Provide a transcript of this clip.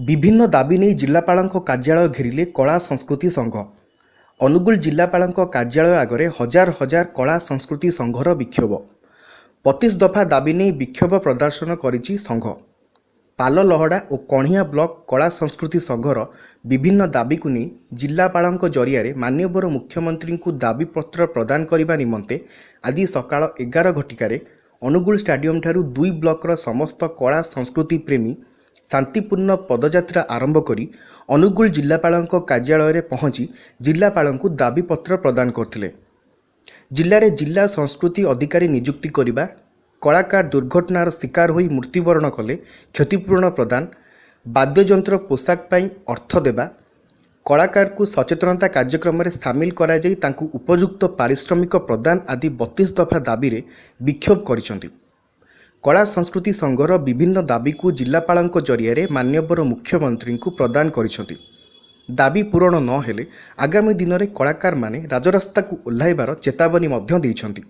विभिन्न दाबी नहीं जिलापालଙ୍କ कार्यालय घेरिले कला संस्कृति संघ। अनुगुल जिलापालଙ୍କ कार्यालय आगरे हजार हजार कला संस्कृति संघर विक्षोभ। 25 दफा दाबी नहीं विक्षोभ प्रदर्शन करिछि संघ। पाललहड़ा और कणिया ब्लॉक कला संस्कृति संघर विभिन्न दाबी को नहीं जिलापालଙ୍କ जरिया माननीय मुख्यमंत्री को दाबीपत्र प्रदान करने निमंते आज सकाळ 11 घटिकार अनुगुल स्टाडियम ठारू 2 ब्लॉकर समस्त कला संस्कृति प्रेमी शांतिपूर्ण पदयात्रा आरंभ करी अनुगुल जिलापालଙ୍କ कार्यालय रे पहुंची जिलापालଙ୍କୁ दाबीपत्र प्रदान करथिले। जिल्ला रे जिला संस्कृति अधिकारी नियुक्ति करिबा, कलाकार दुर्घटनार शिकार होई मृत्युवरण कले क्षतिपूर्ण प्रदान, वाद्ययंत्र पोशाक पाई अर्थ देबा, कलाकार को सचेतनता कार्यक्रम में सामिल करा जाई तांकु उपयुक्त पारिश्रमिक प्रदान आदि 32 दफा दाबी रे विक्षोभ करिसंती। कला संस्कृति संघर विभिन्न दाबी को जिलापालଙ୍କ जरिया माननीय मुख्यमंत्री को प्रदान करिसंती। दाबी पूरण न हेले आगामी दिन में कलाकार माने राजरास्ता को ओह्लाइबार चेतावनी मध्य देइछंती।